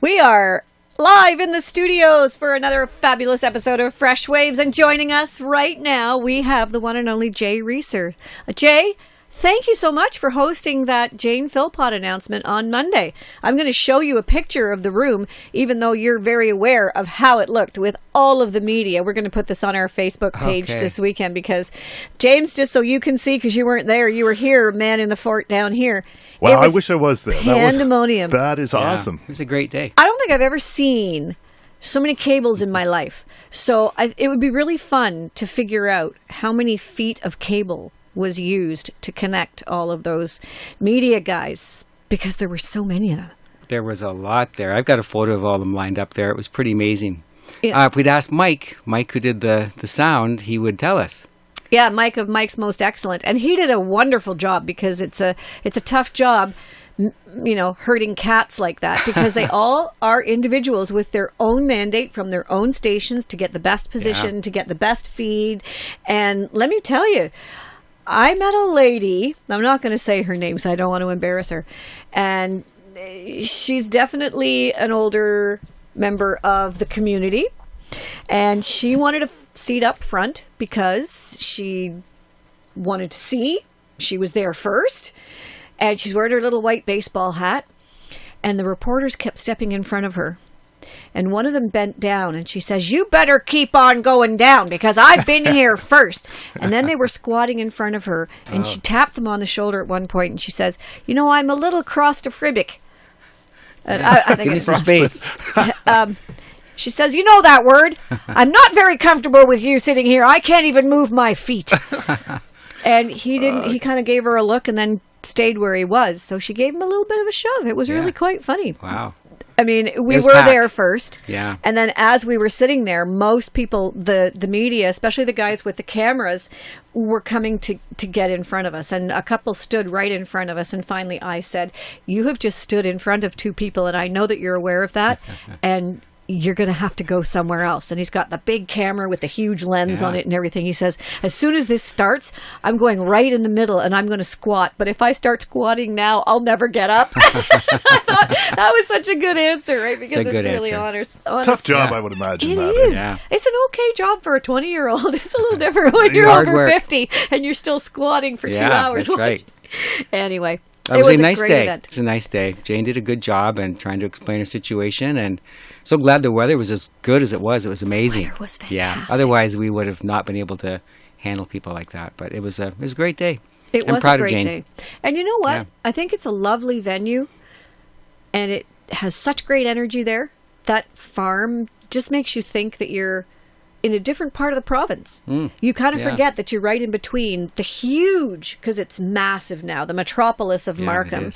We are live in the studios for another fabulous episode of Fresh Waves, and joining us right now, we have the one and only Jay Reesor. Jay, thank you so much for hosting that Jane Philpott announcement on Monday. I'm going to show you a picture of the room, even though you're very aware of how it looked with all of the media. We're going to put this on our Facebook page this weekend because, James, just so you can see, because you weren't there, you were here, man in the fort down here. Wow, I wish I was there. Pandemonium. That is awesome. It was a great day. I don't think I've ever seen so many cables in my life. So it would be really fun to figure out how many feet of cable was used to connect all of those media guys, because there were so many of them. There was a lot there. I've got a photo of all of them lined up there. It was pretty amazing. Yeah. If we'd asked Mike who did the sound, he would tell us. Yeah, Mike of Mike's Most Excellent. And he did a wonderful job, because it's a tough job, you know, herding cats like that, because they all are individuals with their own mandate from their own stations to get the best position, to get the best feed. And let me tell you, I met a lady, I'm not going to say her name, so I don't want to embarrass her, and she's definitely an older member of the community, and she wanted a seat up front because she wanted to see. She was there first, and she's wearing her little white baseball hat, and the reporters kept stepping in front of her. And one of them bent down, and she says, "You better keep on going down, because I've been here first." And then they were squatting in front of her, and she tapped them on the shoulder at one point, and she says, "You know, I'm a little claustrophobic." I think Give me some space. She says, "You know that word. I'm not very comfortable with you sitting here. I can't even move my feet." And he didn't. He kind of gave her a look and then stayed where he was. So she gave him a little bit of a shove. It was really quite funny. Wow. I mean, we were packed there first. Yeah. And then as we were sitting there, most people, the media, especially the guys with the cameras, were coming to get in front of us. And a couple stood right in front of us. And finally I said, "You have just stood in front of two people, and I know that you're aware of that. And you're going to have to go somewhere else." And he's got the big camera with the huge lens on it and everything. He says, "As soon as this starts, I'm going right in the middle and I'm going to squat. But if I start squatting now, I'll never get up." I thought that was such a good answer, right? Because it's really honest. Tough job, I would imagine. It is. Yeah. It's an okay job for a 20-year-old. It's a little different when you're over 50 and you're still squatting for 2 hours. That's right. Anyway. It was a nice great day. event. It was a nice day. Jane did a good job and trying to explain her situation, and so glad the weather was as good as it was. It was amazing. The weather was fantastic. Yeah. Otherwise, we would have not been able to handle people like that. But it was a great day. It was a great day. And you know what? Yeah. I think it's a lovely venue, and it has such great energy there. That farm just makes you think that you're in a different part of the province. You kind of forget that you're right in between the huge, because it's massive now, the metropolis of Markham,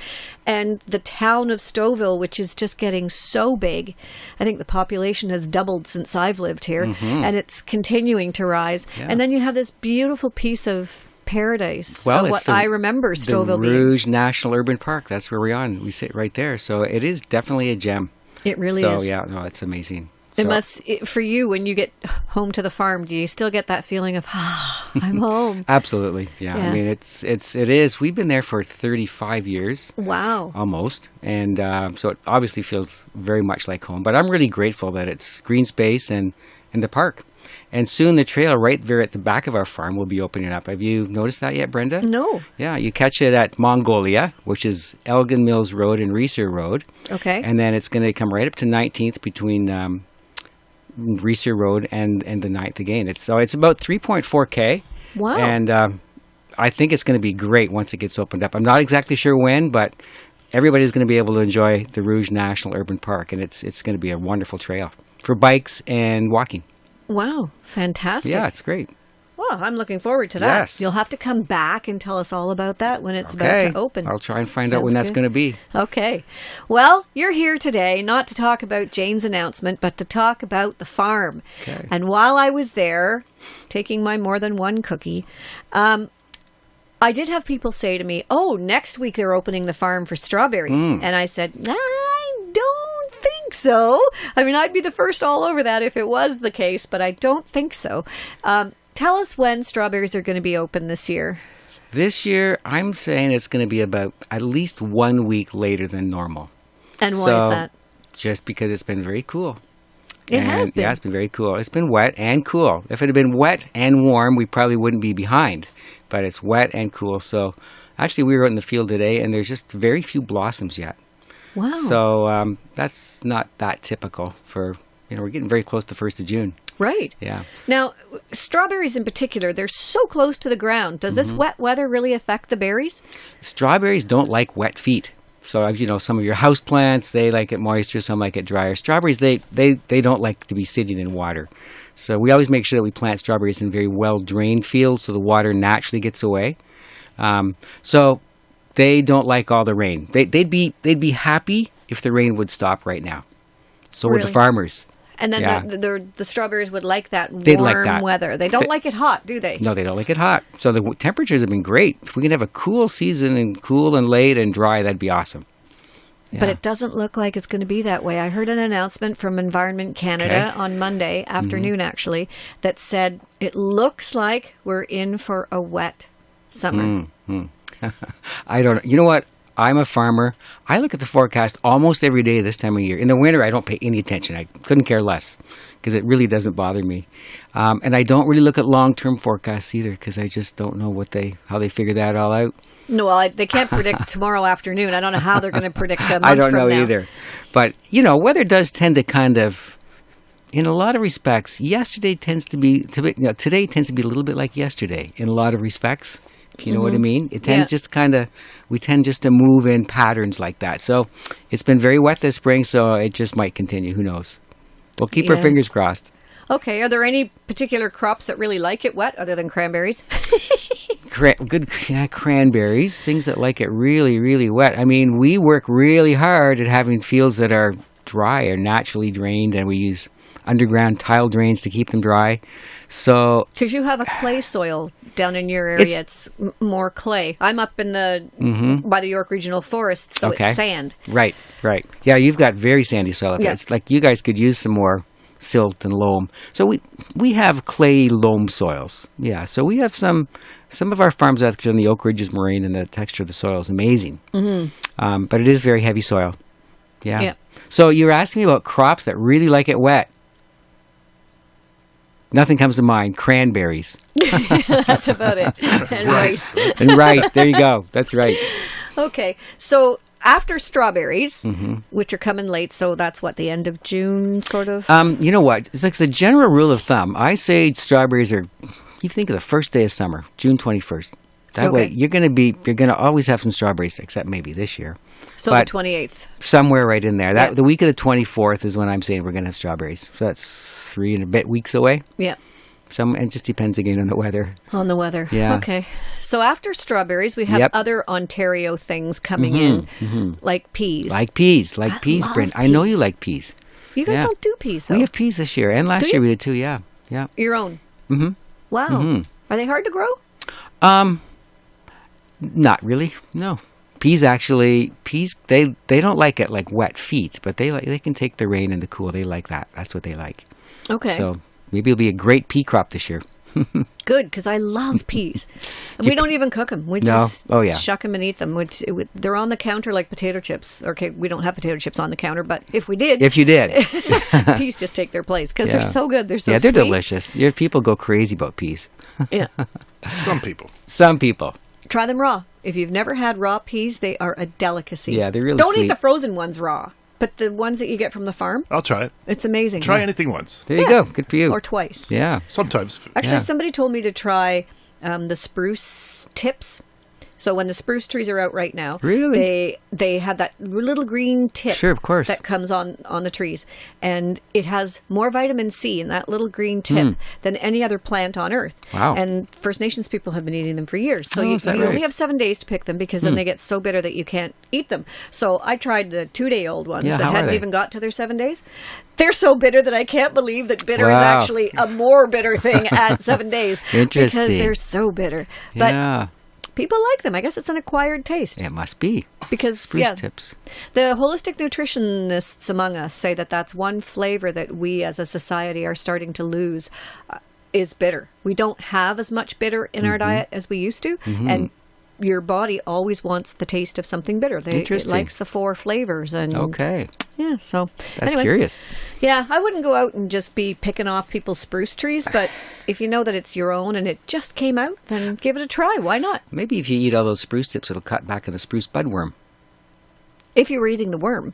and the town of Stouffville, which is just getting so big. I think the population has doubled since I've lived here, and it's continuing to rise. Yeah. And then you have this beautiful piece of paradise, of what I remember Stouffville being. The Rouge National Urban Park, that's where we're on. We sit right there. So it is definitely a gem. It really is. So, yeah, no, it's amazing. It must, for you, when you get home to the farm, do you still get that feeling of, I'm home? Absolutely, yeah. I mean, it is. We've been there for 35 years. Wow. Almost. And so it obviously feels very much like home. But I'm really grateful that it's green space and the park. And soon the trail right there at the back of our farm will be opening up. Have you noticed that yet, Brenda? No. Yeah, you catch it at Mongolia, which is Elgin Mills Road and Reesor Road. Okay. And then it's going to come right up to 19th between Reesor Road and the 9th again. It's about 3.4K. Wow. And I think it's going to be great once it gets opened up. I'm not exactly sure when, but everybody's going to be able to enjoy the Rouge National Urban Park, and it's going to be a wonderful trail for bikes and walking. Wow, fantastic. Yeah, it's great. Well, I'm looking forward to that. Yes. You'll have to come back and tell us all about that when it's about to open. I'll try and find out when that's going to be. Okay. Well, you're here today not to talk about Jane's announcement, but to talk about the farm. Okay. And while I was there, taking my more than one cookie, I did have people say to me, "Oh, next week they're opening the farm for strawberries." And I said, "I don't think so. I mean, I'd be the first all over that if it was the case, but I don't think so." Tell us when strawberries are going to be open this year. This year, I'm saying it's going to be about at least 1 week later than normal. And why is that? just because it's been very cool. It has been. Yeah, it's been very cool. It's been wet and cool. If it had been wet and warm, we probably wouldn't be behind. But it's wet and cool. So actually, we were out in the field today, and there's just very few blossoms yet. Wow. So that's not that typical for, we're getting very close to 1st of June. Right. Yeah. Now, strawberries in particular, they're so close to the ground. Does this wet weather really affect the berries? Strawberries don't like wet feet. So, some of your house plants, they like it moisture, some like it drier. Strawberries, they don't like to be sitting in water. So we always make sure that we plant strawberries in very well-drained fields so the water naturally gets away. So they don't like all the rain. They'd be happy if the rain would stop right now. So would the farmers. And then the strawberries would like that They'd warm like that. weather. They don't like it hot, do they? No, they don't like it hot. So the temperatures have been great. If we can have a cool season and cool and late and dry, that'd be awesome. Yeah. But it doesn't look like it's going to be that way. I heard an announcement from Environment Canada on Monday afternoon, actually, that said it looks like we're in for a wet summer. I don't know. You know what? I'm a farmer. I look at the forecast almost every day this time of year. In the winter, I don't pay any attention. I couldn't care less because it really doesn't bother me. And I don't really look at long-term forecasts either because I just don't know how they figure that all out. No, well, they can't predict tomorrow afternoon. I don't know how they're going to predict a month I don't know from now. either. But, weather does tend to kind of, in a lot of respects, today tends to be a little bit like yesterday in a lot of respects. If you know what I mean? It tends we tend just to move in patterns like that. So it's been very wet this spring, so it just might continue. Who knows? We'll keep our fingers crossed. Okay. Are there any particular crops that really like it wet other than cranberries? Cranberries, things that like it really, really wet. I mean, we work really hard at having fields that are dry or naturally drained, and we use underground tile drains to keep them dry. So, because you have a clay soil down in your area, it's more clay. I'm up in the by the York Regional Forest, so it's sand. Right. Yeah, you've got very sandy soil up there. It's like you guys could use some more silt and loam. So we have clay loam soils. Yeah, so we have some of our farms actually on the Oak Ridge is moraine, and the texture of the soil is amazing. But it is very heavy soil. Yeah. So you were asking me about crops that really like it wet. Nothing comes to mind. Cranberries. That's about it. And rice. And rice. There you go. That's right. Okay. So after strawberries, which are coming late, so that's the end of June, sort of? You know what? It's like a general rule of thumb. I say strawberries are, you think of the first day of summer, June 21st. That way, you're going to always have some strawberries, except maybe this year. So the 28th. Somewhere right in there. The week of the 24th is when I'm saying we're going to have strawberries. So that's 3 and a bit weeks away. Yeah. It just depends again on the weather. On the weather. Yeah. Okay. So after strawberries, we have other Ontario things coming in, like peas. Like peas, Bren. I know you like peas. You guys don't do peas, though. We have peas this year, and last year we did too, yeah. Your own? Wow. Are they hard to grow? Not really, no. Peas, they don't like it like wet feet, but they can take the rain and the cool. They like that. That's what they like. Okay. So maybe it'll be a great pea crop this year. Good, because I love peas. And we don't even cook them. We just shuck them and eat them. They're on the counter like potato chips. Okay, we don't have potato chips on the counter, but if we did. If you did. Peas just take their place because they're so good. They're so they're sweet. delicious. Your people go crazy about peas. Yeah. Some people. Try them raw. If you've never had raw peas, they are a delicacy. Yeah, they're really Don't sweet. eat the frozen ones raw, but the ones that you get from the farm. I'll try it. It's amazing. Try anything once. There you go. Good for you. Or twice. Yeah. Sometimes. Actually, somebody told me to try the spruce tips. So when the spruce trees are out right now, really, they have that little green tip, sure, of course, that comes on the trees, and it has more vitamin C in that little green tip than any other plant on Earth. Wow! And First Nations people have been eating them for years. So you right? only have 7 days to pick them because then they get so bitter that you can't eat them. So I tried the 2-day-old ones that hadn't even got to their 7 days. They're so bitter that I can't believe that bitter is actually a more bitter thing at 7 days. Interesting. Because they're so bitter. But people like them. I guess it's an acquired taste. It must be. Because, spruce tips. The holistic nutritionists among us say that that's one flavor that we as a society are starting to lose is bitter. We don't have as much bitter in our diet as we used to. And your body always wants the taste of something bitter. It Interesting. likes the 4 flavors. And Okay. yeah, so That's anyway. curious. Yeah, I wouldn't go out and just be picking off people's spruce trees, but if you know that it's your own and it just came out, then give it a try. Why not? Maybe if you eat all those spruce tips, it'll cut back on the spruce budworm. If you're eating the worm.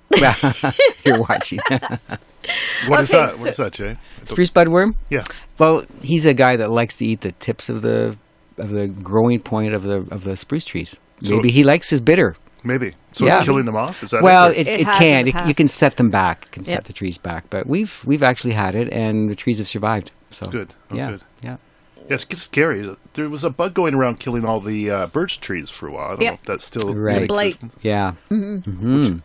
You're watching. What is Okay, that? What is that, Jay? Spruce budworm? Yeah. Well, he's a guy that likes to eat the tips of the growing point of the spruce trees. So- Maybe he likes his bitter. Maybe. So Yeah. it's killing them off? Is that Well, it? It it has can. in the You past. can set them back. You can set Yep. the trees back. But we've actually had it, and the trees have survived. So Good. Oh, yeah, good. yeah. Yeah, it's scary. There was a bug going around killing all the birch trees for a while. I don't Yep. know if that's still Right. in It's blight. existence. Yeah.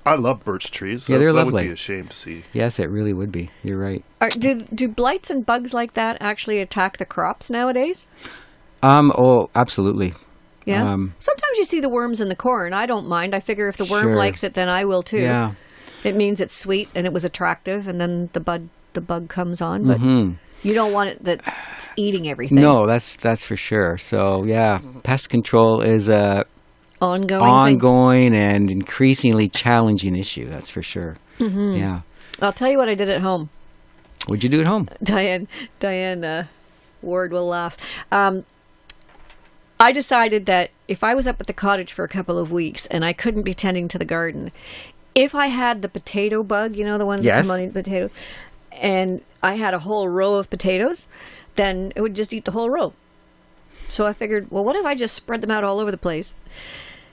I love birch trees. Yeah, they're that lovely. would be a shame to see. Yes, it really would be. You're right. Do blights and bugs like that actually attack the crops nowadays? Oh, absolutely. Yeah. Um, Sometimes you see the worms in the corn. I don't mind. I figure if the worm Sure. likes it, then I will too. Yeah. It means it's sweet and it was attractive, and then the bug comes on. But you don't want it that's eating everything. No, that's for sure. So yeah, pest control is a ongoing and increasingly challenging issue. That's for sure. Mm-hmm. Yeah. I'll tell you what I did at home. What'd you do at home? Diane Ward will laugh. I decided that if I was up at the cottage for a couple of weeks and I couldn't be tending to the garden, if I had the potato bug, you know, the ones Yes. that come on potatoes, and I had a whole row of potatoes, then it would just eat the whole row. So I figured, well, what if I just spread them out all over the place?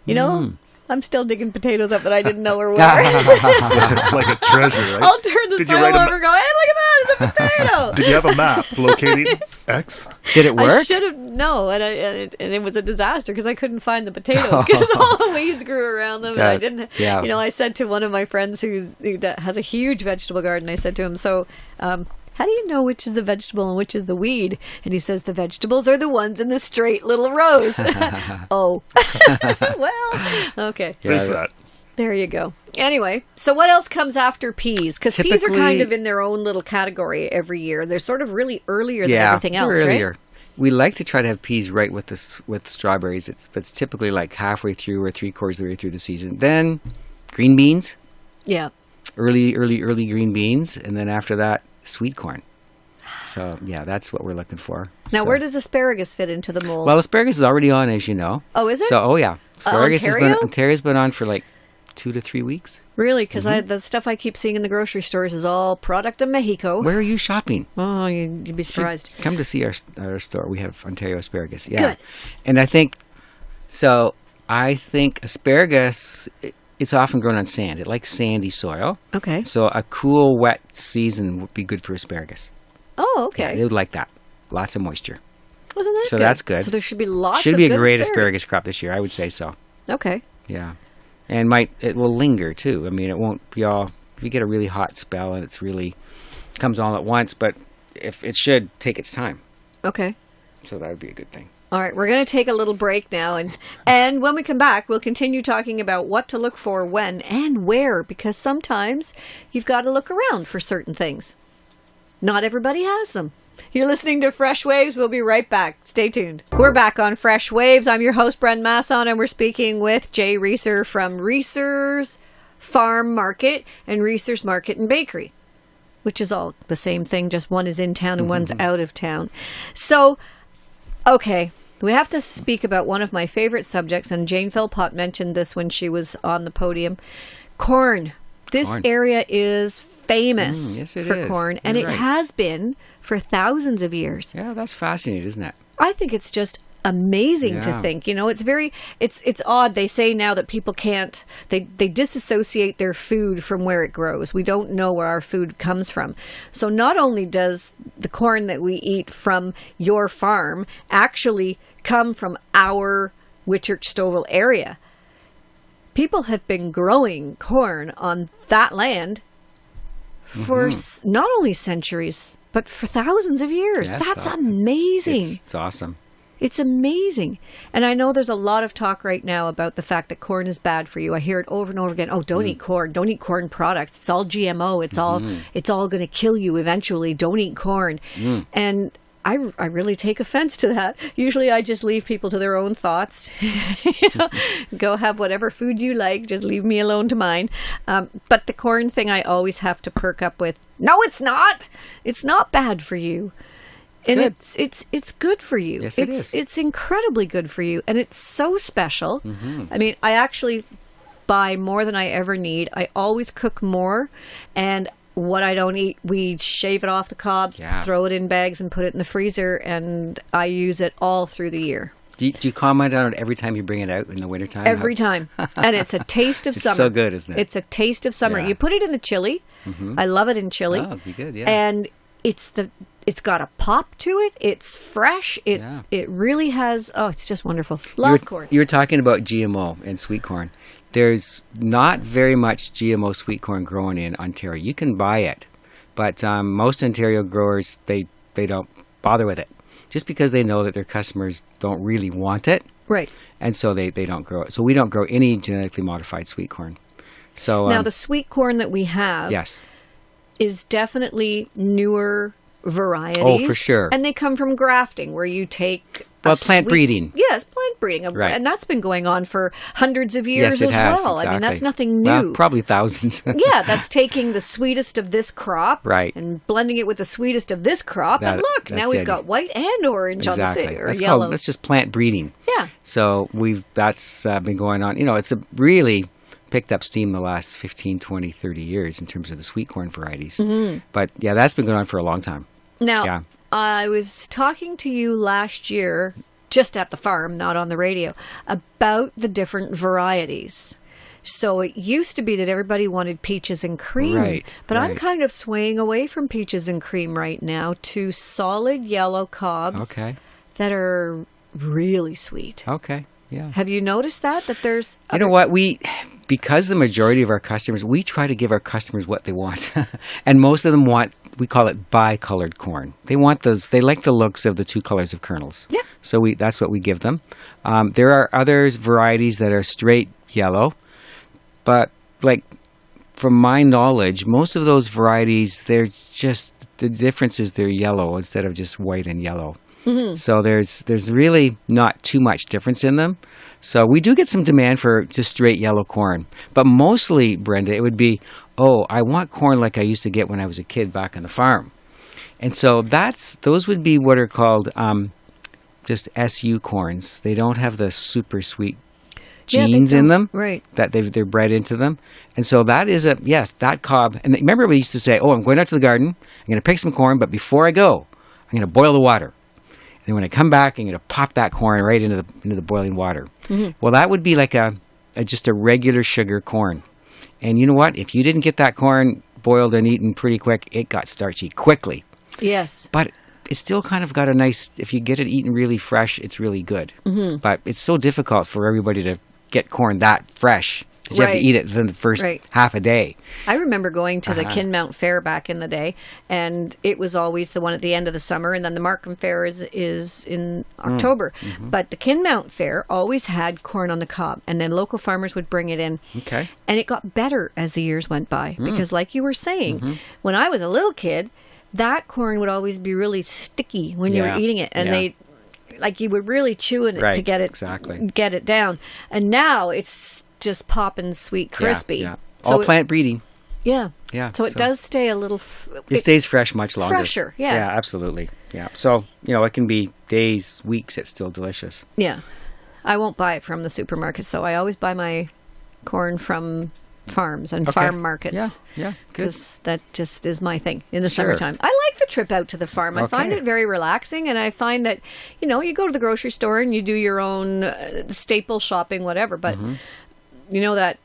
You know, I'm still digging potatoes up that I didn't know were where. It's like a treasure, right? I'll turn the Did you soil write a over and go, hey, look at that, it's a potato. Did you have a map locating X? Did it work? I should have and it was a disaster because I couldn't find the potatoes because all the weeds grew around them, and I didn't. Yeah. You know, I said to one of my friends who has a huge vegetable garden, I said to him, "So, how do you know which is the vegetable and which is the weed?" And he says, "The vegetables are the ones in the straight little rows." Oh, well, okay. There's Yeah, that. There you go. Anyway, so what else comes after peas? Because peas are kind Typically- of in their own little category every year. They're sort of really earlier than Yeah, everything else, earlier. right? We like to try to have peas right with strawberries. It's typically like halfway through or 3/4 of the way through the season. Then green beans, Yeah. early green beans, and then after that, sweet corn. So yeah, that's what we're looking for. Now, So- where does asparagus fit into the mold? Well, asparagus is already on, as you know. Oh, is it? So, oh yeah, asparagus Ontario? Ontario's been on for like 2 to 3 weeks. Really? Because the stuff I keep seeing in the grocery stores is all product of Mexico. Where are you shopping? Oh, you'd be surprised. Come to see our store. We have Ontario asparagus. Yeah. Good. And I think asparagus, it's often grown on sand. It likes sandy soil. Okay. So a cool, wet season would be good for asparagus. Oh, Yeah, okay. they would like that. Lots of moisture. Wasn't that So good? that's good. So there should be lots Should of be a good great asparagus crop this year. I would say so. Okay. Yeah. And it will linger too. I mean, it won't be all, if you get a really hot spell and it's really comes all at once, but if it should take its time. Okay. So that would be a good thing. All right, we're going to take a little break now, and when we come back, we'll continue talking about what to look for when and where, because sometimes you've got to look around for certain things. Not everybody has them. You're listening to Fresh Waves. We'll be right back. Stay tuned. We're back on Fresh Waves. I'm your host, Bren Masson, and we're speaking with Jay Reesor from Reesor's Farm Market and Reesor's Market and Bakery, which is all the same thing, just one is in town and one's out of town. So, okay, we have to speak about one of my favorite subjects, and Jane Philpott mentioned this when she was on the podium. Corn. This Corn. area is famous Yes, it for is. corn, and You're it right. has been for thousands of years. Yeah, that's fascinating, isn't it? I think it's just amazing to Yeah. think. You know, it's odd. They say now that people can't, they disassociate their food from where it grows. We don't know where our food comes from. So not only does the corn that we eat from your farm actually come from our Whitchurch-Stouffville area, people have been growing corn on that land for not only centuries, but for thousands of years. Yes, That's amazing. It's awesome. It's amazing. And I know there's a lot of talk right now about the fact that corn is bad for you. I hear it over and over again. Oh, don't eat corn. Don't eat corn products. It's all GMO. It's all going to kill you eventually. Don't eat corn. And I really take offense to that. Usually I just leave people to their own thoughts. Go have whatever food you like. Just leave me alone to mine. But the corn thing I always have to perk up with. No, it's not. It's not bad for you. And Good. it's good for you. Yes, it is. It's incredibly good for you. And it's so special. I mean, I actually buy more than I ever need. I always cook more. And what I don't eat, we shave it off the cobs, throw it in bags and put it in the freezer, and I use it all through the year. Do you comment on it every time you bring it out in the wintertime? Every time. And it's a taste of summer. It's so good, isn't it? It's a taste of summer. Yeah. You put it in a chili. I love it in chili. Oh, it'd be good, yeah. And it's got a pop to it. It's fresh. It really has, it's just wonderful. Love corn. You were talking about GMO and sweet corn. There's not very much GMO sweet corn grown in Ontario. You can buy it, but most Ontario growers, they don't bother with it just because they know that their customers don't really want it. Right. And so they don't grow it. So we don't grow any genetically modified sweet corn. So now the sweet corn that we have is definitely newer varieties. Oh, for sure. And they come from grafting, where you take plant breeding. Yes, plant breeding. Right. And that's been going on for hundreds of years Yes, it as has, well. exactly. I mean, that's nothing new. Well, probably thousands. Yeah, that's taking the sweetest of this crop and blending it with the sweetest of this crop. And look, now we've got white and orange on the side, or yellow. That's just plant breeding. Yeah. So that's been going on. You know, it's really picked up steam the last 15, 20, 30 years in terms of the sweet corn varieties. But yeah, that's been going on for a long time. Now, I was talking to you last year, just at the farm, not on the radio, about the different varieties. So it used to be that everybody wanted peaches and cream, but I'm kind of swaying away from peaches and cream right now to solid yellow cobs that are really sweet. Okay, yeah. Have you noticed that there's... You know what? Because the majority of our customers, we try to give our customers what they want. And most of them want, we call it bicolored corn. They want those, they like the looks of the two colors of kernels. Yeah. So that's what we give them. There are other varieties that are straight yellow, but like from my knowledge, most of those varieties, they're just, the difference is they're yellow instead of just white and yellow. So there's really not too much difference in them. So we do get some demand for just straight yellow corn. But mostly, Brenda, it would be, I want corn like I used to get when I was a kid back on the farm. And so those would be what are called just SU corns. They don't have the super sweet genes in them that they're bred into them. And so that is that cob. And remember we used to say, I'm going out to the garden, I'm going to pick some corn, but before I go, I'm going to boil the water. And when I come back, I'm going to pop that corn right into the boiling water. Well, that would be like just a regular sugar corn. And you know what? If you didn't get that corn boiled and eaten pretty quick, it got starchy quickly. Yes. But it's still kind of got a nice, if you get it eaten really fresh, it's really good. But it's so difficult for everybody to get corn that fresh. You have to eat it within the first half a day. I remember going to the Kinmount Fair back in the day, and it was always the one at the end of the summer, and then the Markham Fair is in October. But the Kinmount Fair always had corn on the cob, and then local farmers would bring it in. Okay. And it got better as the years went by, because like you were saying, when I was a little kid, that corn would always be really sticky when you were eating it, and you would really chew in it to get it down. And now it's just popping sweet crispy. Yeah. All plant breeding. Yeah. So it does stay a little... it stays fresh much longer. Fresher, yeah. Yeah, absolutely. Yeah. So, it can be days, weeks, it's still delicious. Yeah. I won't buy it from the supermarket, so I always buy my corn from farms and farm markets. Yeah, good. Because that just is my thing in the summertime. I like the trip out to the farm. I find it very relaxing, and I find that, you go to the grocery store and you do your own staple shopping, whatever, but... You know that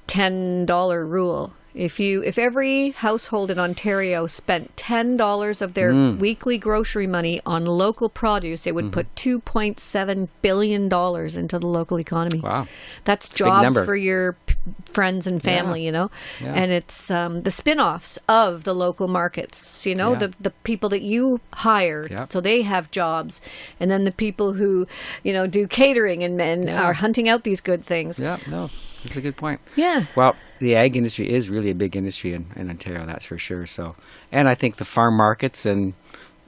$10 rule. If every household in Ontario spent $10 of their weekly grocery money on local produce, it would put $2.7 billion into the local economy. Wow. That's jobs for your friends and family, Yeah. And it's the spin-offs of the local markets, the people that you hire, so they have jobs. And then the people who, do catering and are hunting out these good things. Yeah, no, that's a good point. Yeah. Well, the ag industry is really a big industry in Ontario, that's for sure. So, and I think the farm markets and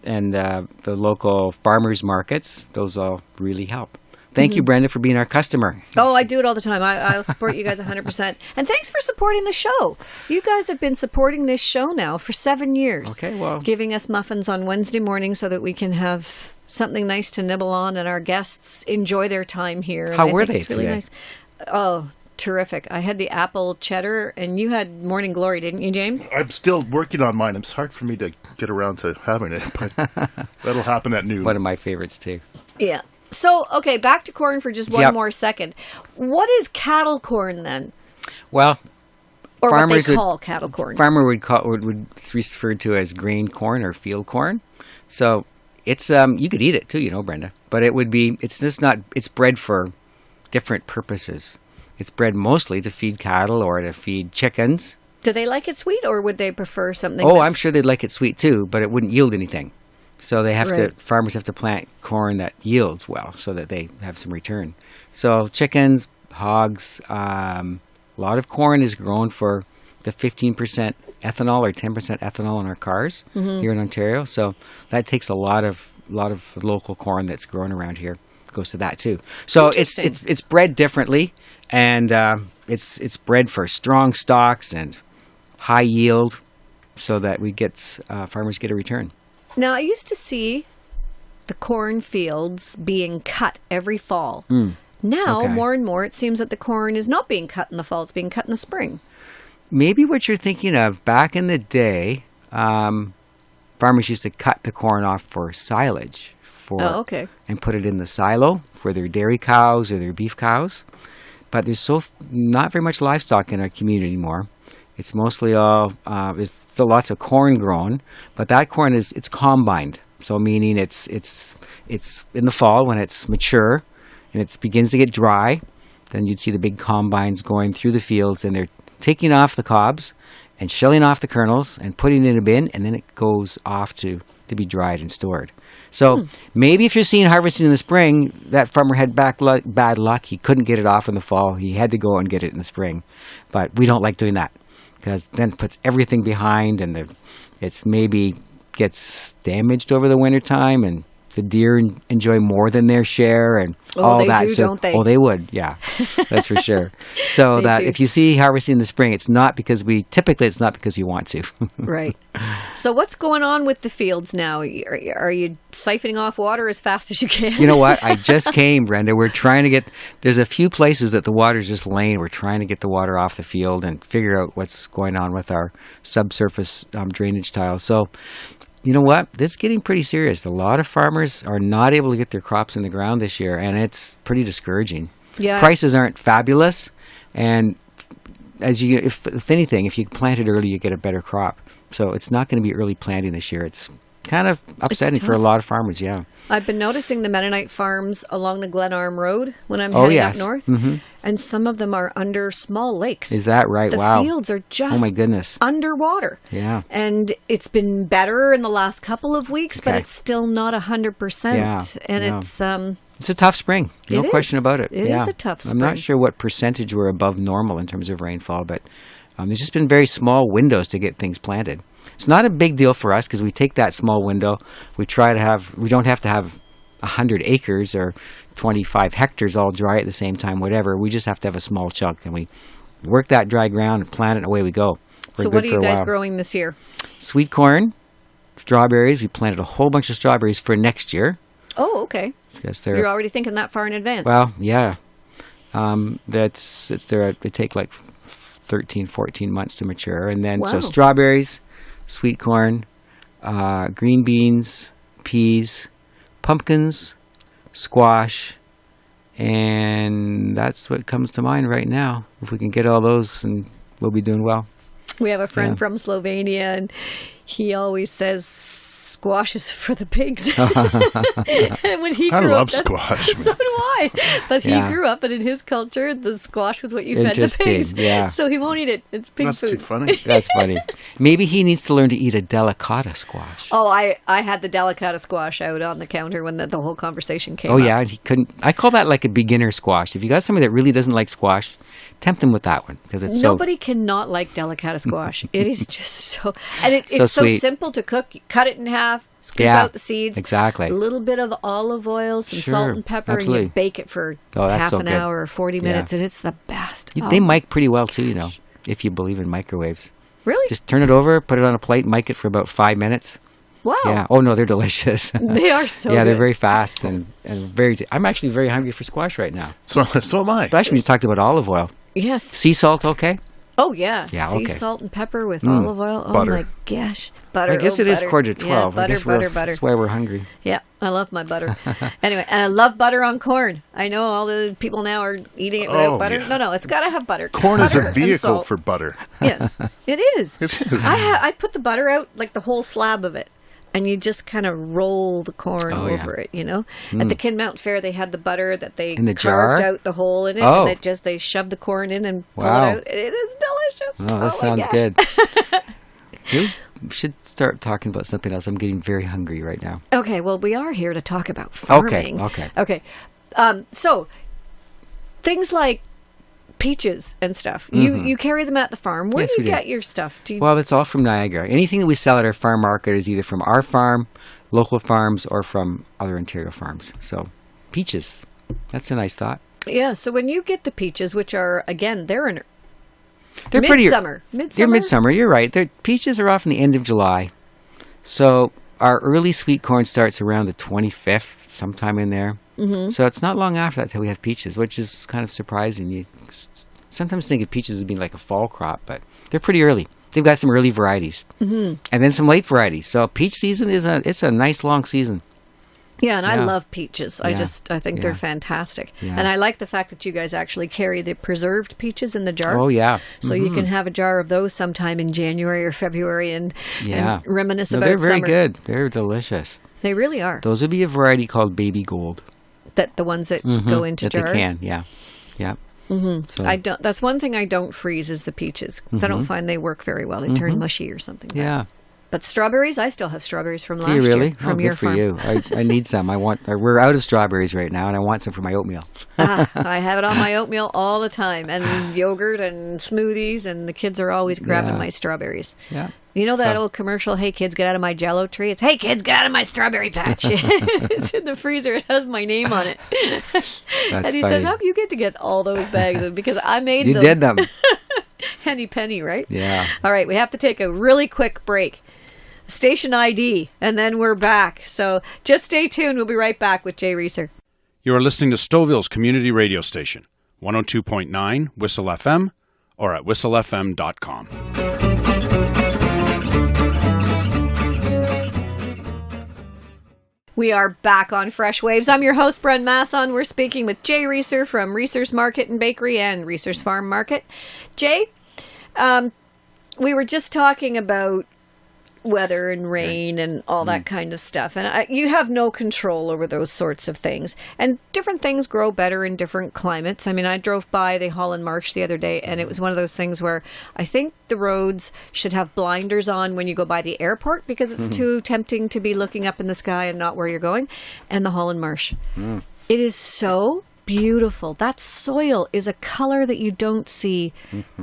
the local farmers markets, those all really help. Thank you, Brenda, for being our customer. Oh, I do it all the time. I'll support you guys 100%. And thanks for supporting the show. You guys have been supporting this show now for 7 years. Okay, well. Giving us muffins on Wednesday morning so that we can have something nice to nibble on and our guests enjoy their time here. And How I were think they it's really today? nice. Oh, terrific. I had the apple cheddar and you had morning glory, didn't you, James? I'm still working on mine. It's hard for me to get around to having it, but that'll happen at noon. One of my favorites, too. Yeah. So, okay, back to corn for just one Yep. more second. What is cattle corn then? Well, Or farmers what they call cattle corn? farmer would it's referred to as grain corn or field corn. So it's you could eat it too, Brenda. But it would be it's bred for different purposes. It's bred mostly to feed cattle or to feed chickens. Do they like it sweet, or would they prefer something? Oh, that's- I'm sure they'd like it sweet too, but it wouldn't yield anything. So they have Right. farmers have to plant corn that yields well so that they have some return. So chickens, hogs, a lot of corn is grown for the 15% ethanol or 10% ethanol in our cars here in Ontario. So that takes a lot of local corn that's grown around here goes to that too. So it's bred differently, and it's bred for strong stalks and high yield, so that farmers get a return. Now, I used to see the cornfields being cut every fall. Now, Okay. more and more, it seems that the corn is not being cut in the fall; it's being cut in the spring. Maybe what you're thinking of, back in the day, farmers used to cut the corn off for silage Oh, okay. and put it in the silo for their dairy cows or their beef cows. But there's not very much livestock in our community anymore. It's mostly all there's still lots of corn grown, but that corn it's combined. So meaning it's in the fall when it's mature and it begins to get dry. Then you'd see the big combines going through the fields, and they're taking off the cobs and shelling off the kernels and putting it in a bin, and then it goes off to be dried and stored. So maybe if you're seeing harvesting in the spring, that farmer had bad luck. He couldn't get it off in the fall. He had to go and get it in the spring. But we don't like doing that, because then it puts everything behind, and it's maybe gets damaged over the wintertime, and the deer enjoy more than their share, and all they that. do, don't they? Oh, they would, yeah, that's for sure. So They that do. if you see harvesting in the spring, it's not because you want to. Right. So, what's going on with the fields now? Are you siphoning off water as fast as you can? You know what? I just came, Brenda. We're trying to there's a few places that the water's just laying. We're trying to get the water off the field and figure out what's going on with our subsurface drainage tiles. So, you know what? This is getting pretty serious. A lot of farmers are not able to get their crops in the ground this year, and it's pretty discouraging. Yeah. Prices aren't fabulous, and if anything, if you plant it early, you get a better crop. So it's not going to be early planting this year. It's kind of upsetting for a tough. lot of farmers, yeah. I've been noticing the Mennonite farms along the Glenarm Road when I'm Oh, heading yes. up north, and some of them are under small lakes. Is that right? The Wow. fields are just Oh, my goodness. underwater. Yeah. And it's been better in the last couple of weeks, but Okay. it's still not 100%. Yeah, And no. it's It's a tough spring. No It question is. about it. It is Yeah. a tough I'm not spring. sure what percentage we're above normal in terms of rainfall, but there's just been very small windows to get things planted. It's not a big deal for us because we take that small window. We don't have to have 100 acres or 25 hectares all dry at the same time, whatever. We just have to have a small chunk, and we work that dry ground and plant it, and away we go. We're so good what are for you a guys while. growing this year? Sweet corn, strawberries. We planted a whole bunch of strawberries for next year. Oh, okay. Because You're already thinking that far in advance. well, yeah. They take like 13, 14 months to mature. And then, so Wow. strawberries, sweet corn, green beans, peas, pumpkins, squash, and that's what comes to mind right now. If we can get all those, and we'll be doing well. we have a friend Yeah. from Slovenia, and he always says squash is for the pigs. And when he I grew love up, squash. so do I. But he Yeah. grew up, and in his culture, the squash was what you fed the Interesting, pigs. yeah. So he won't eat it. It's pig That's food. too funny. That's funny. Maybe he needs to learn to eat a delicata squash. Oh, I had the delicata squash out on the counter when the whole conversation came Oh, up. yeah, and he couldn't. I call that like a beginner squash. If you got somebody that really doesn't like squash, tempt them with that one because it's Nobody cannot like delicata squash. It is just so, and it's so so sweet. simple to cook. You cut it in half, scoop Yeah, out the seeds. exactly. A little bit of olive oil, some Sure, salt and pepper, absolutely. and you bake it for Oh, that's half so an good. hour or 40 minutes, and it's the best. They mic pretty well too, you know, if you believe in microwaves. Really? Just turn it over, put it on a plate, mic it for about 5 minutes. Wow. Yeah. Oh no, they're delicious. They are so yeah, they're good. very fast and very. I'm actually very hungry for squash right now. So am I. Especially when you talked about olive oil. Yes. Sea salt, okay? Oh, yeah. Yeah, Sea okay. salt and pepper with olive oil. Oh, Butter. my gosh. Butter. I guess oh, it is butter. 12:15. Yeah, I butter, guess butter. that's why we're hungry. Yeah, I love my butter. Anyway, and I love butter on corn. I know all the people now are eating it without Oh, butter. yeah. No, it's got to have butter. Corn is Butter a and vehicle salt. for butter. Yes, it is. It is. I put the butter out, like the whole slab of it. And you just kind of roll the corn Oh, yeah. over it, you know. At the Kin Mountain Fair, they had the butter that they In the carved jar? out the hole in it, Oh. and they shoved the corn in and pull Wow. it out. It is delicious. Oh, that my sounds gosh. good. We should start talking about something else. I'm getting very hungry right now. Okay, well, we are here to talk about farming. Okay. So things like peaches and stuff. You carry them at the farm. Where Yes, do we you do. get your stuff? Do you, Well, it's all from Niagara. Anything that we sell at our farm market is either from our farm, local farms, or from other Ontario farms. So, peaches. That's a nice thought. yeah. So when you get the peaches, which are again they're Midsummer. They're midsummer. midsummer. You're right. Peaches are often the end of July. So our early sweet corn starts around the 25th, sometime in there. Mm-hmm. So it's not long after that till we have peaches, which is kind of surprising. You sometimes think of peaches as being like a fall crop, but they're pretty early. They've got some early varieties, and then some late varieties. So peach season it's a nice long season. Yeah, and I Yeah. love peaches. I think they're fantastic. Yeah. And I like the fact that you guys actually carry the preserved peaches in the jar. Oh yeah. So you can have a jar of those sometime in January or February and reminisce No, about they're very summer. good. They're delicious. They really are. Those would be a variety called baby gold. That the ones that go into that jars. they can, yeah. So, I don't. That's one thing I don't freeze is the peaches because I don't find they work very well. They turn mushy or something. yeah. But strawberries, I still have strawberries from Do last you really? year from oh, your good for farm. you. I need some. We're out of strawberries right now, and I want some for my oatmeal. I have it on my oatmeal all the time, and yogurt and smoothies, and the kids are always grabbing Yeah. my strawberries. Yeah. You know that So- old commercial, "Hey kids, get out of my Jell-O tree"? It's "Hey kids, get out of my strawberry patch." It's in the freezer. It has my name on it. And he says, funny. "How do you get to get all those bags?" Because I made You them. did them. Henny penny, right? Yeah. All right, we have to take a really quick break. Station ID, and then we're back. So just stay tuned. We'll be right back with Jay Reesor. You are listening to Stouffville's community radio station, 102.9 Whistle FM, or at whistlefm.com. We are back on Fresh Waves. I'm your host, Bren Masson. We're speaking with Jay Reesor from Reesor's Market and Bakery and Reesor's Farm Market. Jay, we were just talking about weather and rain and all that kind of stuff. And you have no control over those sorts of things. And different things grow better in different climates. I mean, I drove by the Holland Marsh the other day, and it was one of those things where I think the roads should have blinders on when you go by the airport because it's too tempting to be looking up in the sky and not where you're going. And the Holland Marsh. It is so beautiful. That soil is a color that you don't see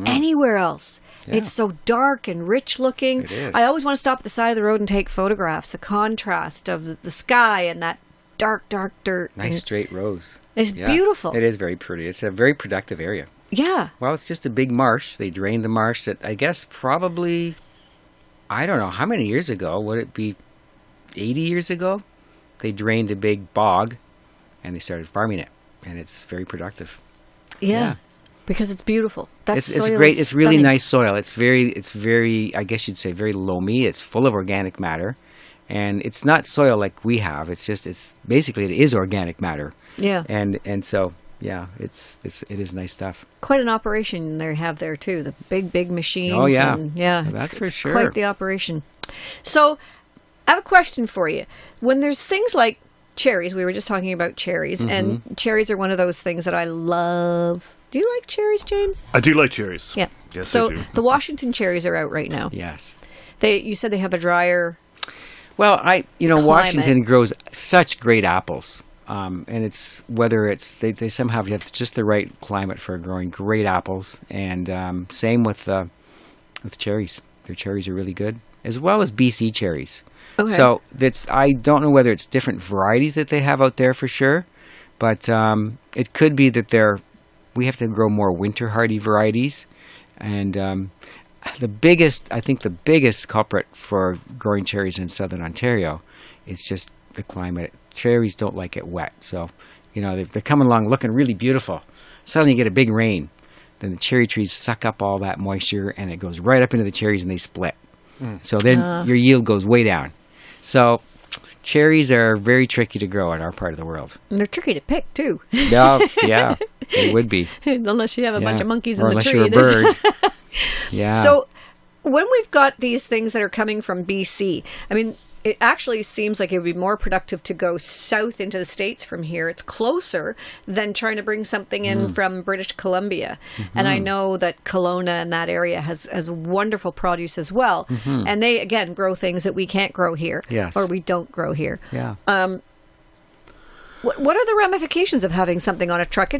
anywhere else. Yeah. It's so dark and rich looking. It is. I always want to stop at the side of the road and take photographs. The contrast of the sky and that dark dirt. Nice And straight rows. It's beautiful. It is very pretty. It's a very productive area. Yeah. Well, it's just a big marsh. They drained the marsh that I guess probably, I don't know, how many years ago? Would it be 80 years ago? They drained a big bog and they started farming it. And it's very productive. Yeah. Because it's beautiful. That It's soil great. is It's really stunning. nice soil. It's very, I guess you'd say, very loamy. It's full of organic matter. And it's not soil like we have. It's basically it is organic matter. Yeah. And so, yeah, it is nice stuff. Quite an operation they have there too. The big machines. Oh, yeah. And yeah. Well, that's for it's sure. quite the operation. So I have a question for you. When there's things like cherries, we were just talking about cherries, and cherries are one of those things that I love. Do you like cherries, James? I do like cherries. Yeah. Yes, so I do. the Washington cherries are out right now. Yes. You said they have a drier. Well, Climate. Washington grows such great apples. And it's whether it's they somehow have just the right climate for growing great apples, and same with cherries. Their cherries are really good. as well as BC cherries. Okay. So I don't know whether it's different varieties that they have out there for sure, but it could be that we have to grow more winter hardy varieties. And the biggest culprit for growing cherries in southern Ontario is just the climate. Cherries don't like it wet, so they're coming along looking really beautiful. Suddenly you get a big rain, then the cherry trees suck up all that moisture and it goes right up into the cherries and they split. So then your yield goes way down. So cherries are very tricky to grow in our part of the world. And they're tricky to pick too. Yeah, they would be. Unless you have a bunch of monkeys in the unless tree. you're a bird. Yeah. So when we've got these things that are coming from BC, I mean, it actually seems like it would be more productive to go south into the States from here. It's closer than trying to bring something in from British Columbia. And I know that Kelowna and that area has wonderful produce as well. And they, again, grow things that we can't grow here. Yes. Or we don't grow here. Yeah. What are the ramifications of having something on a truck?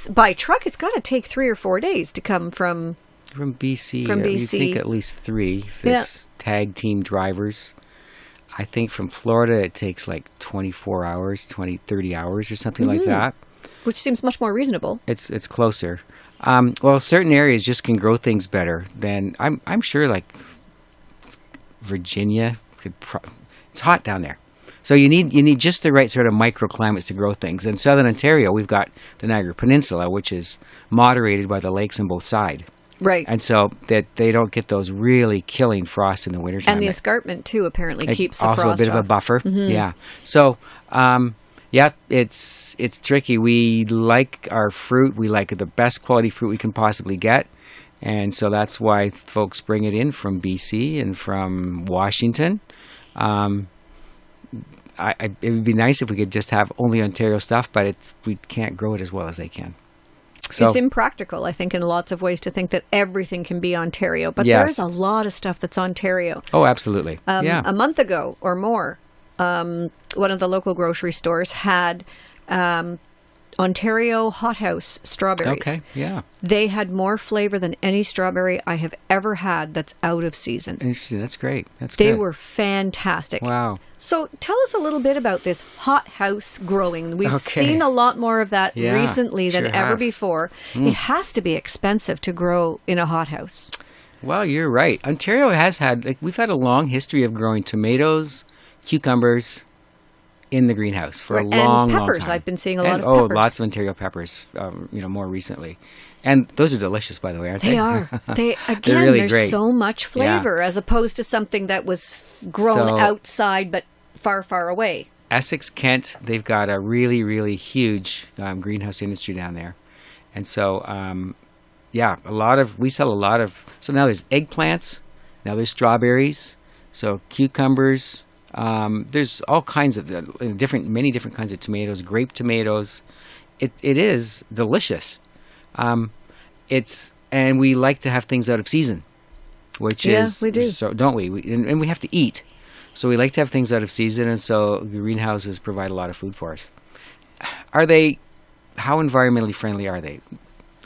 By truck, it's got to take 3 or 4 days to come from BC. From You BC. think at least 3. There's tag team drivers. I think from Florida it takes like 24 hours, 30 hours or something like that. Which seems much more reasonable. It's closer. Well, certain areas just can grow things better than I'm sure like Virginia it's hot down there. So you need just the right sort of microclimates to grow things. In southern Ontario, we've got the Niagara Peninsula, which is moderated by the lakes on both sides. Right. And so that they don't get those really killing frosts in the wintertime. And the escarpment, too, apparently keeps the also frost a bit off. of a buffer. Yeah. So, it's tricky. We like our fruit. We like the best quality fruit we can possibly get. And so that's why folks bring it in from BC and from Washington. It would be nice if we could just have only Ontario stuff, but we can't grow it as well as they can. So, it's impractical, I think, in lots of ways to think that everything can be Ontario. But Yes. there's a lot of stuff that's Ontario. Oh, absolutely. A month ago or more, one of the local grocery stores had Ontario hothouse strawberries. Okay, yeah. They had more flavor than any strawberry I have ever had that's out of season. Interesting. That's great. They good. were fantastic. Wow. So tell us a little bit about this hothouse growing. We've Okay. seen a lot more of that Yeah, recently than sure ever have. before. It has to be expensive to grow in a hothouse. Well, you're right. Ontario has we've had a long history of growing tomatoes, cucumbers in the greenhouse for a And long, long peppers. time. I've been seeing a lot of Oh, peppers. lots of Ontario peppers, more recently. And those are delicious, by the way, aren't they? They are. Again, really there's great. so much flavor as opposed to something that was grown So- outside but far, far away. Essex, Kent, they've got a really, really huge greenhouse industry down there. And so, we sell a lot of, so now there's eggplants, now there's strawberries, so cucumbers, there's all kinds of many different kinds of tomatoes, grape tomatoes. It is delicious. And we like to have things out of season, which is, we do. So don't we? And we have to eat. So we like to have things out of season, and so the greenhouses provide a lot of food for us. How environmentally friendly are they?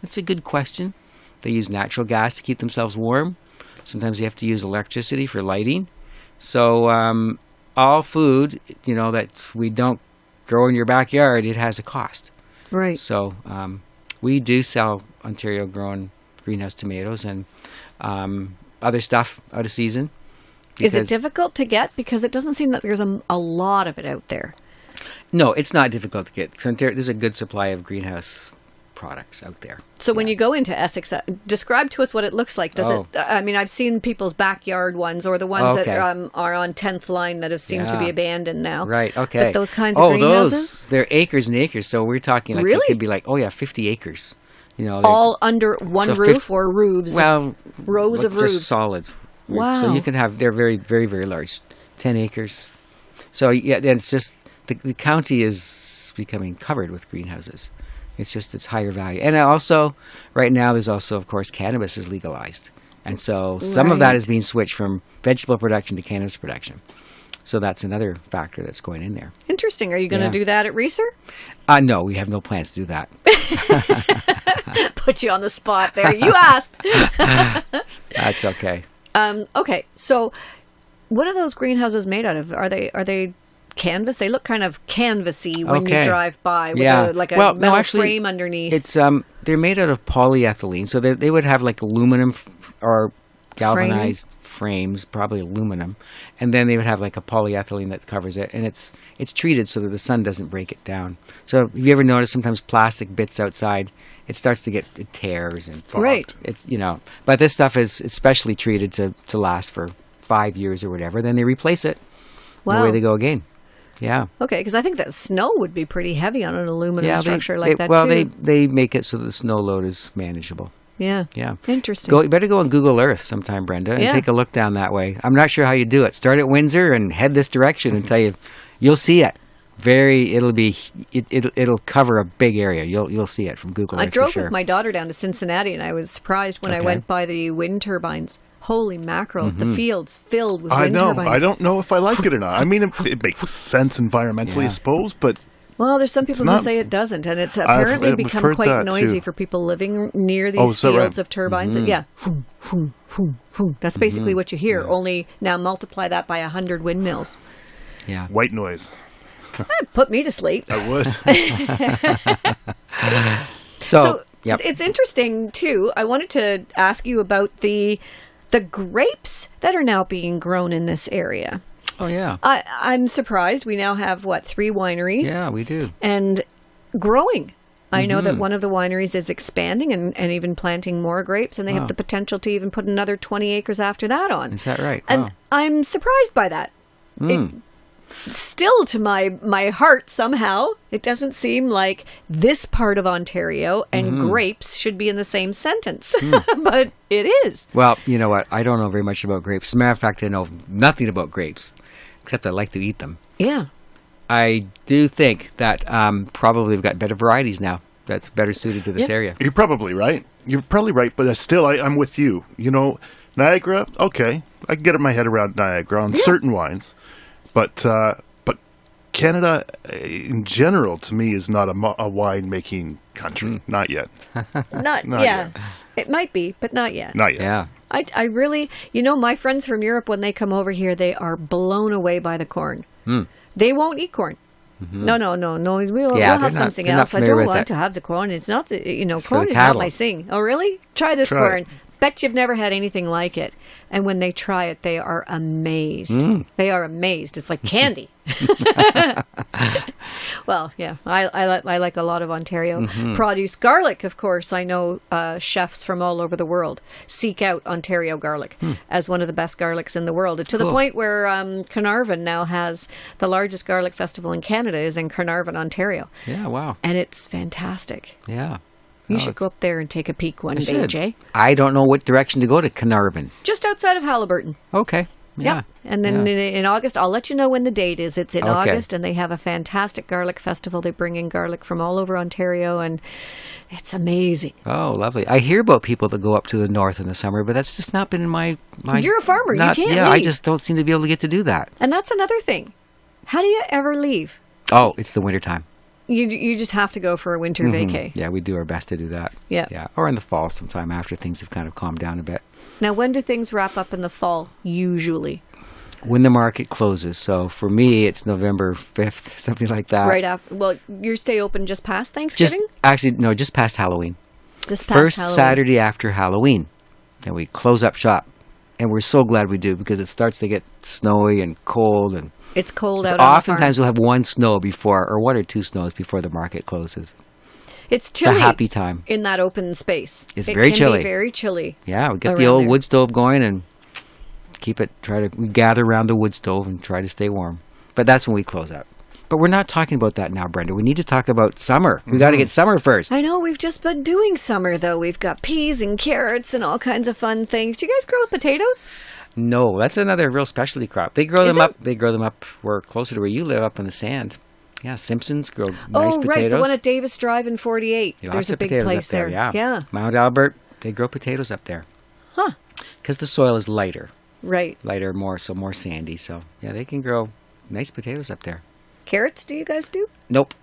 That's a good question. They use natural gas to keep themselves warm. Sometimes they have to use electricity for lighting. So all food, that we don't grow in your backyard, it has a cost. Right. So we do sell Ontario-grown greenhouse tomatoes and other stuff out of season. Is it difficult to get? Because it doesn't seem that there's a lot of it out there. No, it's not difficult to get. There's a good supply of greenhouse products out there. So when you go into Essex, describe to us what it looks like. I've seen people's backyard ones or the ones that are on 10th line that have seemed to be abandoned now. Right, okay. But those kinds of greenhouses? They're acres and acres. So we're talking like Really? it could be like, 50 acres. All under one roof or roofs? Well, rows of just roofs. solid. Wow. So you can have, they're very, very, very large, 10 acres. So it's just, the county is becoming covered with greenhouses. It's higher value. And also, right now, there's also, of course, cannabis is legalized. And so some of that is being switched from vegetable production to cannabis production. So that's another factor that's going in there. Interesting. Are you going to do that at Reesor? No, we have no plans to do that. Put you on the spot there. You asked. That's okay. Okay, so What are those greenhouses made out of? Are they canvas? They look kind of canvassy when you drive by with a metal frame underneath. It's they're made out of polyethylene, so they would have like aluminum or galvanized frames, probably aluminum, and then they would have like a polyethylene that covers it, and it's treated so that the sun doesn't break it down. So have you ever noticed sometimes plastic bits outside, it starts to it tears and right. It's but this stuff is specially treated to last for 5 years or whatever. Then they replace it. Wow. And away they go again. Yeah. Okay, because I think that snow would be pretty heavy on an aluminum structure like that well, too. they make it so that the snow load is manageable. Yeah. Yeah. Interesting. You better go on Google Earth sometime, Brenda, and take a look down that way. I'm not sure how you do it. Start at Windsor and head this direction and you'll see it. It'll cover a big area. You'll see it from Google Earth. I drove for sure. with my daughter down to Cincinnati, and I was surprised when I went by the wind turbines. Holy mackerel! The fields filled with wind turbines. I don't know if I like it or not. I mean, it makes sense environmentally, I suppose, but well, there's some people who say it doesn't, and it's apparently become quite noisy for people living near these fields of turbines. Mm-hmm. Yeah, vroom, vroom, vroom. That's basically what you hear. Only now multiply that by 100 windmills. Yeah, white noise. That'd put me to sleep. I would. So it's interesting too. I wanted to ask you about the grapes that are now being grown in this area. Oh, yeah. I'm surprised. We now have, 3 wineries? Yeah, we do. And growing. I know that one of the wineries is expanding and even planting more grapes, and they have the potential to even put another 20 acres after that on. Is that right? And wow. I'm surprised by that. Still, to my heart, somehow, it doesn't seem like this part of Ontario and grapes should be in the same sentence. But it is. Well, you know what? I don't know very much about grapes. As a matter of fact, I know nothing about grapes, except I like to eat them. Yeah. I do think that probably we've got better varieties now that's better suited to this area. You're probably right. But still, I'm with you. Niagara, okay. I can get my head around Niagara on certain wines. But Canada, in general, to me, is not a wine-making country. Not yet. Not yet. It might be, but not yet. Not yet. Yeah. I really, my friends from Europe, when they come over here, they are blown away by the corn. They won't eat corn. No. We'll have something else. I don't want to have the corn. It's not, corn is not my thing. Oh, really? Try this corn. Bet you've never had anything like it. And when they try it, they are amazed. They are amazed. It's like candy. Well, yeah, I like a lot of Ontario produce. Garlic, of course. I know chefs from all over the world seek out Ontario garlic as one of the best garlics in the world. To the point where Carnarvon now has the largest garlic festival in Canada is in Carnarvon, Ontario. Yeah, wow. And it's fantastic. Yeah. You should go up there and take a peek one day, Jay. I don't know what direction to go to Carnarvon. Just outside of Haliburton. Okay. Yeah. And then in August, I'll let you know when the date is. It's in August, and they have a fantastic garlic festival. They bring in garlic from all over Ontario, and it's amazing. Oh, lovely. I hear about people that go up to the north in the summer, but that's just not been in my You're a farmer. You can't leave. I just don't seem to be able to get to do that. And that's another thing. How do you ever leave? Oh, it's the wintertime. You just have to go for a winter vacay. Yeah, we do our best to do that. Yeah. Or in the fall sometime after things have kind of calmed down a bit. Now, when do things wrap up in the fall, usually? When the market closes. So for me, it's November 5th, something like that. Right after. Well, you stay open just past Thanksgiving? Just past Halloween. Just past First Halloween. Saturday after Halloween. Then we close up shop. And we're so glad we do because it starts to get snowy and cold and it's cold out on the farm. Oftentimes we'll have one or 2 snows before the market closes. It's chilly. It's a happy time. In that open space. It's very chilly. It can be very chilly. Yeah, we get the old wood stove going and we gather around the wood stove and try to stay warm. But that's when we close up. But we're not talking about that now, Brenda. We need to talk about summer. We got to get summer first. I know. We've just been doing summer, though. We've got peas and carrots and all kinds of fun things. Do you guys grow potatoes? No, that's another real specialty crop. They grow them up. They grow them up closer to where you live, up in the sand. Yeah, Simpsons grow nice potatoes. Oh, right, the one at Davis Drive in 48. There's a big place there. Yeah. Mount Albert, they grow potatoes up there. Huh. Because the soil is lighter. Right. Lighter, more sandy. So, yeah, they can grow nice potatoes up there. Carrots, do you guys do? Nope.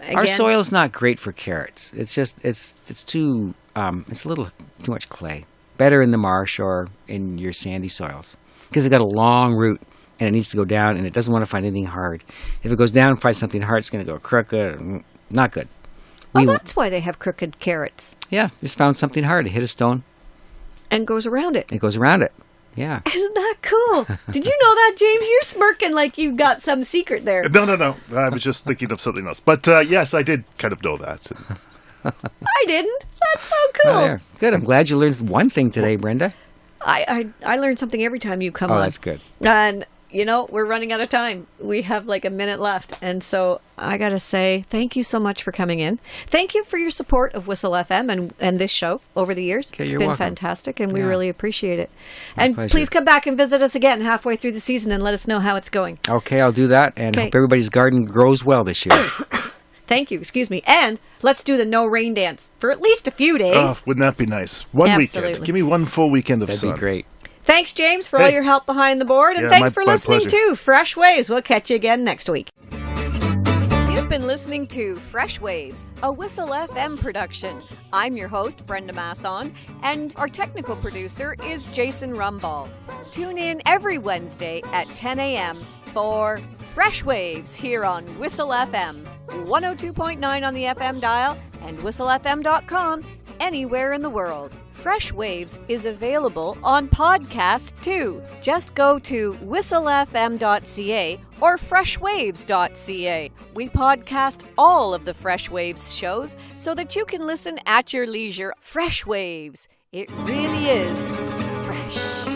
Again? Our soil is not great for carrots. It's just, it's too, it's a little too much clay. Better in the marsh or in your sandy soils. because it's got a long root and it needs to go down, and it doesn't want to find anything hard. If it goes down and finds something hard, it's going to go crooked. Not good. Oh, that's why they have crooked carrots. Yeah, just found something hard. It hit a stone. And goes around it. It goes around it. Yeah. Isn't that cool? Did you know that, James? You're smirking like you got some secret there. No. I was just thinking of something else. But yes, I did kind of know that. I didn't. That's so cool. Oh, there. Good. I'm glad you learned one thing today, Brenda. I learn something every time you come on. Oh, that's good. And, we're running out of time. We have like a minute left. And so I got to say thank you so much for coming in. Thank you for your support of Whistle FM and this show over the years. Okay, it's you're been welcome. fantastic, and we Yeah. really appreciate it. My And pleasure. please come back and visit us again halfway through the season and let us know how it's going. Okay, I'll do that, and Okay. hope everybody's garden grows well this year. Thank you. Excuse me. And let's do the no rain dance for at least a few days. Oh, wouldn't that be nice? One Absolutely. weekend. Give me one full weekend of That'd sun. be great. Thanks, James, for all Hey. your help behind the board. And Yeah, thanks for my listening pleasure. to Fresh Waves. We'll catch you again next week. You've been listening to Fresh Waves, a Whistle FM production. I'm your host, Bren Masson, and our technical producer is Jason Rumball. Tune in every Wednesday at 10 a.m. for Fresh Waves here on Whistle FM, 102.9 on the FM dial and whistlefm.com anywhere in the world. Fresh Waves is available on podcast too. Just go to whistlefm.ca or freshwaves.ca. We podcast all of the Fresh Waves shows so that you can listen at your leisure. Fresh Waves. It really is fresh.